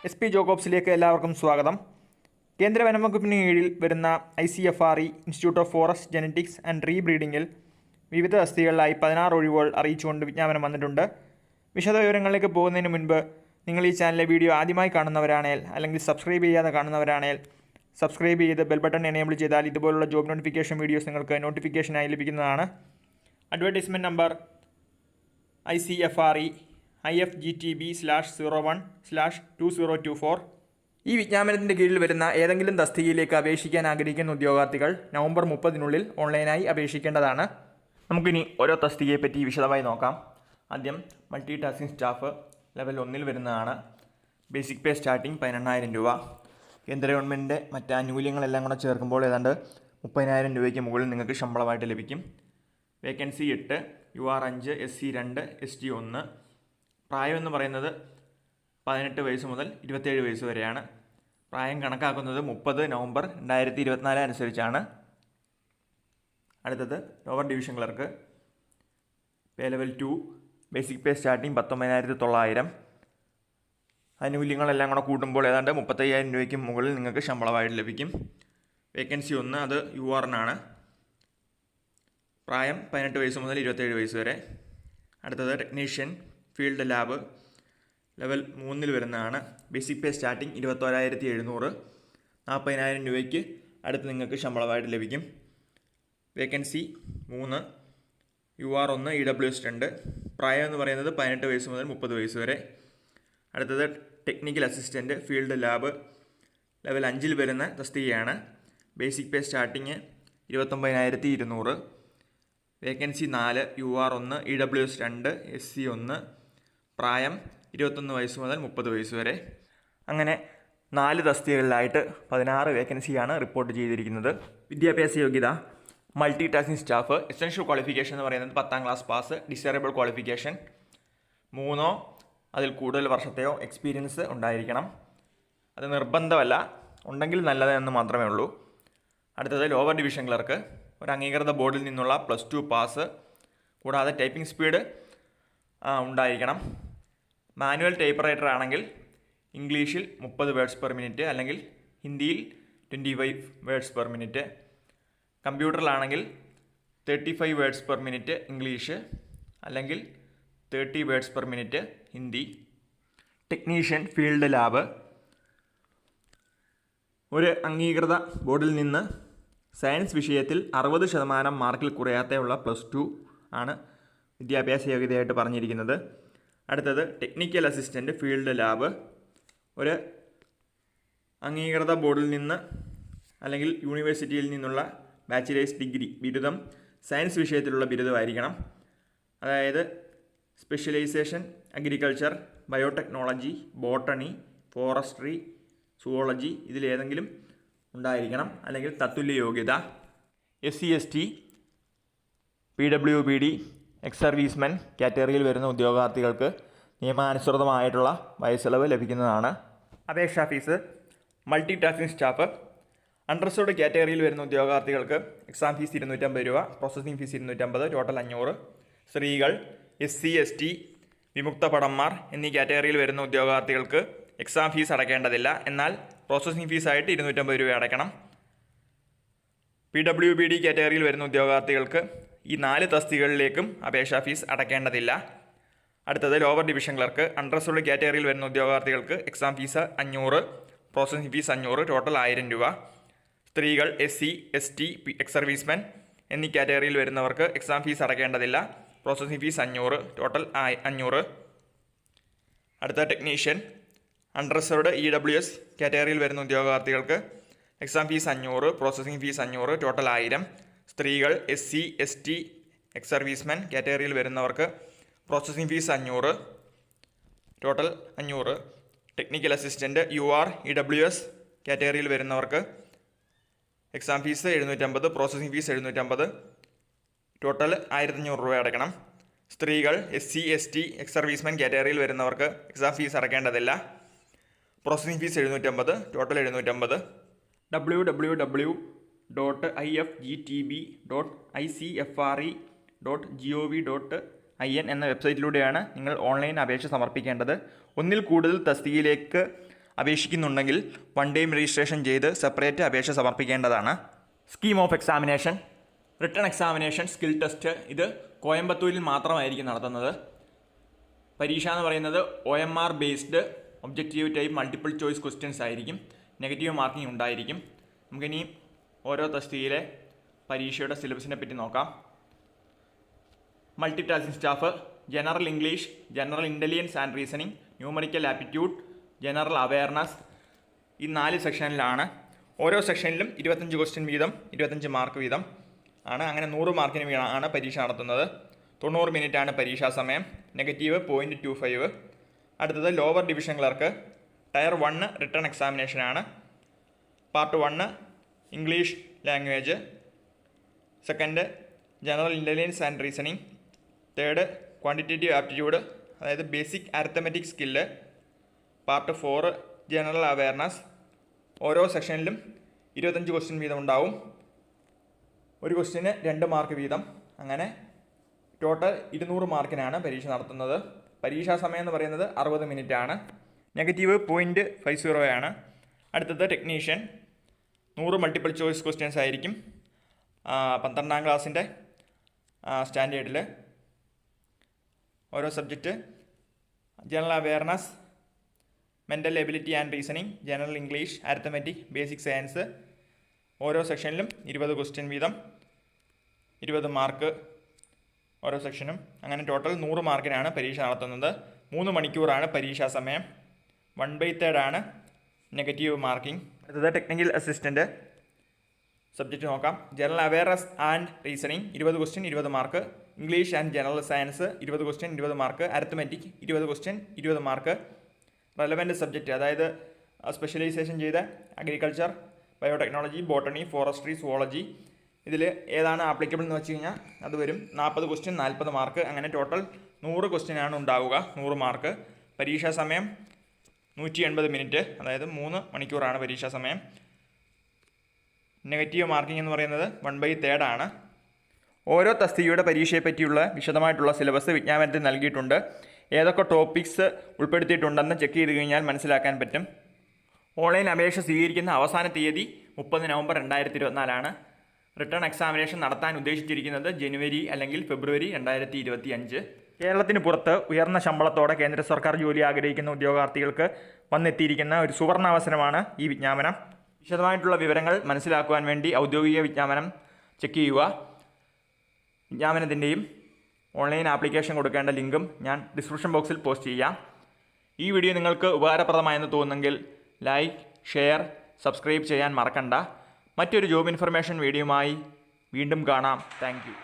SP ജോക്കോബ്സിലേക്ക് എല്ലാവർക്കും സ്വാഗതം. കേന്ദ്ര വനംവകുപ്പിന് കീഴിൽ വരുന്ന ICFRE institute of forest genetics and റീബ്രീഡിങ്ങിൽ വിവിധ തസ്തികകളിലായി 16 ഒഴിവുകൾ അറിയിച്ചുകൊണ്ട് വിജ്ഞാപനം വന്നിട്ടുണ്ട്. വിശദവിവരങ്ങളിലേക്ക് പോകുന്നതിന് മുൻപ് നിങ്ങൾ ഈ ചാനലിലെ വീഡിയോ ആദ്യമായി കാണുന്നവരാണെങ്കിൽ അല്ലെങ്കിൽ സബ്സ്ക്രൈബ് ചെയ്യാതെ കാണുന്നവരാണെങ്കിൽ സബ്സ്ക്രൈബ് ചെയ്ത് ബെൽ ബട്ടൺ എനേബിൾ ചെയ്താൽ ഇതുപോലുള്ള ജോബ് നോട്ടിഫിക്കേഷൻ വീഡിയോസ് നിങ്ങൾക്ക് നോട്ടിഫിക്കേഷനായി ലഭിക്കുന്നതാണ്. Advertisement number ICFRE IFGTB/01/2024. ഈ വിജ്ഞാപനത്തിൻ്റെ കീഴിൽ വരുന്ന ഏതെങ്കിലും തസ്തികയിലേക്ക് അപേക്ഷിക്കാൻ ആഗ്രഹിക്കുന്ന ഉദ്യോഗാർത്ഥികൾ നവംബർ 30 ഓൺലൈനായി അപേക്ഷിക്കേണ്ടതാണ്. നമുക്കിനി ഓരോ തസ്തികയെപ്പറ്റി വിശദമായി നോക്കാം. ആദ്യം മൾട്ടി ടാസ്കിംഗ് സ്റ്റാഫ് ലെവൽ 1 വരുന്നതാണ്. ബേസിക് പേ സ്റ്റാർട്ടിംഗ് 18,000 രൂപ. കേന്ദ്ര ഗവൺമെൻറ്റിൻ്റെ മറ്റ് ആനുകൂല്യങ്ങളെല്ലാം കൂടെ ചേർക്കുമ്പോൾ ഏതാണ്ട് 30,000 രൂപയ്ക്ക് മുകളിൽ നിങ്ങൾക്ക് ശമ്പളമായിട്ട് ലഭിക്കും. Vacancy 8, UR 5, SC 2, ST 1. പ്രായം എന്ന് പറയുന്നത് 18 വയസ്സ് മുതൽ 27 വയസ്സ് വരെയാണ്. പ്രായം കണക്കാക്കുന്നത് 30 നവംബർ 2024 അനുസരിച്ചാണ്. അടുത്തത് ലോവർ ഡിവിഷൻ ക്ലർക്ക് പേ ലെവൽ 2. Basic pay starting 19,900. ആനുകൂല്യങ്ങളെല്ലാം കൂടെ കൂട്ടുമ്പോൾ ഏതാണ്ട് 35,000 രൂപയ്ക്ക് മുകളിൽ നിങ്ങൾക്ക് ശമ്പളമായിട്ട് ലഭിക്കും. വേക്കൻസി 1, അത് UR-നാണ്. പ്രായം 18 വയസ്സ് മുതൽ 27 വയസ്സ് വരെ. അടുത്തത് ടെക്നീഷ്യൻ ഫീൽഡ് ലാബ് ലെവൽ 3 വരുന്നതാണ്. Basic pay starting 21,700. 40,000 രൂപയ്ക്ക് അടുത്ത് നിങ്ങൾക്ക് ശമ്പളമായിട്ട് ലഭിക്കും. Vacancy 3, UR 1, EWS 2. പ്രായം എന്ന് പറയുന്നത് 18 വയസ്സ് മുതൽ 30 വയസ്സ് വരെ. അടുത്തത് technical assistant field lab level 5 വരുന്ന തസ്തികയാണ്. Basic pay starting 29,200. Vacancy 4, UR 1, EWS 2, SC 1. പ്രായം 21 വയസ്സ് മുതൽ 30 വയസ്സ് വരെ. അങ്ങനെ 4 തസ്തികകളിലായിട്ട് 16 വേക്കൻസിയാണ് റിപ്പോർട്ട് ചെയ്തിരിക്കുന്നത്. വിദ്യാഭ്യാസ യോഗ്യത multi tasking staff essential qualification എന്ന് പറയുന്നത് 10ാം ക്ലാസ് പാസ്. ഡിസൈറബിൾ ക്വാളിഫിക്കേഷൻ 3 അതിൽ കൂടുതൽ വർഷത്തെയോ എക്സ്പീരിയൻസ് ഉണ്ടായിരിക്കണം. അത് നിർബന്ധമല്ല, ഉണ്ടെങ്കിൽ നല്ലതെന്ന് മാത്രമേ ഉള്ളൂ. അടുത്തത് ലോവർ ഡിവിഷൻ ക്ലർക്ക് ഒരു അംഗീകൃത ബോർഡിൽ നിന്നുള്ള +2 പാസ്, കൂടാതെ ടൈപ്പിംഗ് സ്പീഡ് ഉണ്ടായിരിക്കണം. മാനുവൽ ടൈപ്പ് റൈറ്റർ ആണെങ്കിൽ ഇംഗ്ലീഷിൽ 30 വേർഡ്സ് പെർ മിനിറ്റ് അല്ലെങ്കിൽ ഹിന്ദിയിൽ 25 വേർഡ്സ് പെർ മിനിറ്റ്. കമ്പ്യൂട്ടറിലാണെങ്കിൽ 35 വേർഡ്സ് പെർ മിനിറ്റ് ഇംഗ്ലീഷ് അല്ലെങ്കിൽ 30 words per minute Hindi. Technician field lab ഒരു അംഗീകൃത ബോർഡിൽ നിന്ന് സയൻസ് വിഷയത്തിൽ 60% മാർക്കിൽ കുറയാതെയുള്ള +2 ആണ് വിദ്യാഭ്യാസ യോഗ്യതയായിട്ട് പറഞ്ഞിരിക്കുന്നത്. അടുത്തത് ടെക്നിക്കൽ അസിസ്റ്റൻറ്റ് ഫീൽഡ് ലാബ് ഒരു അംഗീകൃത ബോർഡിൽ നിന്ന് അല്ലെങ്കിൽ യൂണിവേഴ്സിറ്റിയിൽ നിന്നുള്ള ബാച്ചിലേഴ്സ് ഡിഗ്രി ബിരുദം സയൻസ് വിഷയത്തിലുള്ള ബിരുദമായിരിക്കണം. അതായത് specialisation agriculture, biotechnology, botany, forestry, zoology ഇതിലേതെങ്കിലും ഉണ്ടായിരിക്കണം, അല്ലെങ്കിൽ തത്തുല്യ യോഗ്യത. SC ST PWBD ex servicemen കാറ്റഗറിയിൽ വരുന്ന ഉദ്യോഗാർത്ഥികൾക്ക് നിയമാനുസൃതമായിട്ടുള്ള വയസ്സിളവ് ലഭിക്കുന്നതാണ്. അപേക്ഷാ ഫീസ് മൾട്ടി ടാസ്കിംഗ് സ്റ്റാഫ് അണ്ടർസോഡ് കാറ്റഗറിയിൽ വരുന്ന ഉദ്യോഗാർത്ഥികൾക്ക് എക്സാം ഫീസ് 250 രൂപ, പ്രോസസ്സിംഗ് ഫീസ് 250, ടോട്ടൽ 500. സ്ത്രീകൾ, SC ST വിമുക്ത ഭടന്മാർ എന്നീ കാറ്റഗറിയിൽ വരുന്ന ഉദ്യോഗാർത്ഥികൾക്ക് എക്സാം ഫീസ് അടയ്ക്കേണ്ടതില്ല, എന്നാൽ പ്രോസസ്സിംഗ് ഫീസായിട്ട് 250 രൂപ അടയ്ക്കണം. PWBD കാറ്റഗറിയിൽ വരുന്ന ഉദ്യോഗാർത്ഥികൾക്ക് ഈ 4 തസ്തികകളിലേക്കും അപേക്ഷാ ഫീസ് അടയ്ക്കേണ്ടതില്ല. അടുത്തത് ലോവർ ഡിവിഷൻ ക്ലർക്ക് അണ്ടർസോൾഡ് കാറ്റഗറിയിൽ വരുന്ന ഉദ്യോഗാർത്ഥികൾക്ക് exam fees 500, processing fees 500, total 1000 രൂപ. സ്ത്രീകൾ, SC ST എക്സ് സർവീസ്മെൻ എന്നീ കാറ്റഗറിയിൽ വരുന്നവർക്ക് എക്സാം ഫീസ് അടയ്ക്കേണ്ടതില്ല, പ്രോസസ്സിംഗ് ഫീസ് 500, ടോട്ടൽ 500. അടുത്ത ടെക്നീഷ്യൻ അണ്ടർസോൾഡ് EWS കാറ്റഗറിയിൽ വരുന്ന ഉദ്യോഗാർത്ഥികൾക്ക് exam fees 500, processing fees 500, total 1000. സ്ത്രീകൾ, SC ST എക്സ് സർവീസ്മെൻ കാറ്റഗറിയിൽ വരുന്നവർക്ക് processing fees 500, total 500. Technical assistant UR EWS കാറ്റഗറിയിൽ വരുന്നവർക്ക് exam fees 750, processing fees 750, total 1,500 രൂപ അടയ്ക്കണം. സ്ത്രീകൾ, SC ST എക്സ് സർവീസ്മെൻ കാറ്റഗറിയിൽ വരുന്നവർക്ക് എക്സാം ഫീസ് അടയ്ക്കേണ്ടതില്ല, പ്രോസസ്സിംഗ് ഫീസ് 750, ടോട്ടൽ 750. www.ifgtb.icfre.gov.in എന്ന വെബ്സൈറ്റിലൂടെയാണ് നിങ്ങൾ ഓൺലൈൻ അപേക്ഷ സമർപ്പിക്കേണ്ടത്. ഒന്നിൽ കൂടുതൽ തസ്തികയിലേക്ക് അപേക്ഷിക്കുന്നുണ്ടെങ്കിൽ വൺ ടൈം രജിസ്ട്രേഷൻ ചെയ്ത് സെപ്പറേറ്റ് അപേക്ഷ സമർപ്പിക്കേണ്ടതാണ്. Scheme of examination. Written examination, skill test ഇത് കോയമ്പത്തൂരിൽ മാത്രമായിരിക്കും നടത്തുന്നത്. പരീക്ഷ എന്ന് പറയുന്നത് OMR based objective type multiple choice questions ആയിരിക്കും. നെഗറ്റീവ് മാർക്കിംഗ് ഉണ്ടായിരിക്കും. നമുക്കിനി ഓരോ തസ്തികയിലെ പരീക്ഷയുടെ സിലബസിനെ പറ്റി നോക്കാം. Multi tasking staff, general English, general intelligence and reasoning, numerical aptitude, general awareness, ഈ 4 സെക്ഷനിലാണ്. ഓരോ സെക്ഷനിലും 25 ക്വസ്റ്റ്യൻ വീതം, 25 മാർക്ക് വീതം ആണ്. അങ്ങനെ 100 മാർക്കിന് ആണ് പരീക്ഷ നടത്തുന്നത്. 90 മിനിറ്റാണ് പരീക്ഷാ സമയം. നെഗറ്റീവ് 0.25. അടുത്തത് lower division clerk, tier 1 written എക്സാമിനേഷനാണ്. Part 1 English language, second general intelligence and reasoning, third quantitative aptitude അതായത് basic arithmetic skill, part 4 general awareness. ഓരോ സെക്ഷനിലും 25 ക്വസ്റ്റ്യൻ വീതം ഉണ്ടാവും. ഒരു ക്വസ്റ്റ്യന് 2 മാർക്ക് വീതം. അങ്ങനെ ടോട്ടൽ 200 മാർക്കിനാണ് പരീക്ഷ നടത്തുന്നത്. പരീക്ഷാ സമയം എന്ന് പറയുന്നത് 60 മിനിറ്റ് ആണ്. നെഗറ്റീവ് 0.50 ആണ്. അടുത്തത് ടെക്നീഷ്യൻ, 100 മൾട്ടിപ്പിൾ ചോയ്സ് ക്വസ്റ്റ്യൻസ് ആയിരിക്കും. 12ാം ക്ലാസ്സിൻ്റെ സ്റ്റാൻഡേർഡിൽ ഓരോ subject general awareness, mental ability and reasoning, general English, arithmetic, basic science. ഓരോ സെക്ഷനിലും 20 ക്വസ്റ്റ്യൻ വീതം, 20 മാർക്ക് ഓരോ സെക്ഷനും. അങ്ങനെ ടോട്ടൽ 100 മാർക്കിനാണ് പരീക്ഷ നടത്തുന്നത്. 3 മണിക്കൂറാണ് പരീക്ഷാ സമയം. 1/3 ആണ് നെഗറ്റീവ് മാർക്കിംഗ്. അടുത്തത് ടെക്നിക്കൽ അസിസ്റ്റൻറ്റ് സബ്ജക്റ്റ് നോക്കാം. General awareness and reasoning 20 question 20 mark, English and general science 20 question 20 mark, arithmetic 20 question 20 mark. Relevant subject അതായത് സ്പെഷ്യലൈസേഷൻ ചെയ്ത agriculture, biotechnology, botany, forestry, zoology ഇതിൽ ഏതാണ് ആപ്ലിക്കബിൾ എന്ന് വെച്ച് കഴിഞ്ഞാൽ അത് വരും. 40 ക്വസ്റ്റ്യൻ 40 മാർക്ക്. അങ്ങനെ ടോട്ടൽ 100 ക്വസ്റ്റ്യനാണ് ഉണ്ടാവുക, 100 മാർക്ക്. പരീക്ഷാ സമയം 180 മിനിറ്റ്, അതായത് 3 മണിക്കൂറാണ് പരീക്ഷാ സമയം. നെഗറ്റീവ് മാർക്കിംഗ് എന്ന് പറയുന്നത് 1/3 ആണ്. ഓരോ തസ്തികയുടെ പരീക്ഷയെ പറ്റിയുള്ള വിശദമായിട്ടുള്ള സിലബസ് വിജ്ഞാപനത്തിൽ നൽകിയിട്ടുണ്ട്. ഏതൊക്കെ ടോപ്പിക്സ് ഉൾപ്പെടുത്തിയിട്ടുണ്ടെന്ന് ചെക്ക് ചെയ്ത് കഴിഞ്ഞാൽ മനസ്സിലാക്കാൻ പറ്റും. ഓൺലൈൻ അപേക്ഷ സ്വീകരിക്കുന്ന അവസാന തീയതി 30 നവംബർ 2024 റിട്ടേൺ എക്സാമിനേഷൻ നടത്താൻ ഉദ്ദേശിച്ചിരിക്കുന്നത് ജനുവരി അല്ലെങ്കിൽ ഫെബ്രുവരി 2025. കേരളത്തിന് പുറത്ത് ഉയർന്ന ശമ്പളത്തോടെ കേന്ദ്ര സർക്കാർ ജോലി ആഗ്രഹിക്കുന്ന ഉദ്യോഗാർത്ഥികൾക്ക് വന്നെത്തിയിരിക്കുന്ന ഒരു സുവർണാവസരമാണ് ഈ വിജ്ഞാപനം. വിശദമായിട്ടുള്ള വിവരങ്ങൾ മനസ്സിലാക്കുവാൻ വേണ്ടി ഔദ്യോഗിക വിജ്ഞാപനം ചെക്ക് ചെയ്യുക. വിജ്ഞാപനത്തിൻ്റെയും ഓൺലൈൻ ആപ്ലിക്കേഷൻ കൊടുക്കേണ്ട ലിങ്കും ഞാൻ ഡിസ്ക്രിപ്ഷൻ ബോക്സിൽ പോസ്റ്റ് ചെയ്യാം. ഈ വീഡിയോ നിങ്ങൾക്ക് ഉപകാരപ്രദമായെന്ന് തോന്നുന്നെങ്കിൽ ലൈക്ക്, ഷെയർ, സബ്സ്ക്രൈബ് ചെയ്യാൻ മറക്കണ്ട. മറ്റൊരു ജോബ് ഇൻഫർമേഷൻ വീഡിയോയുമായി വീണ്ടും കാണാം. Thank you.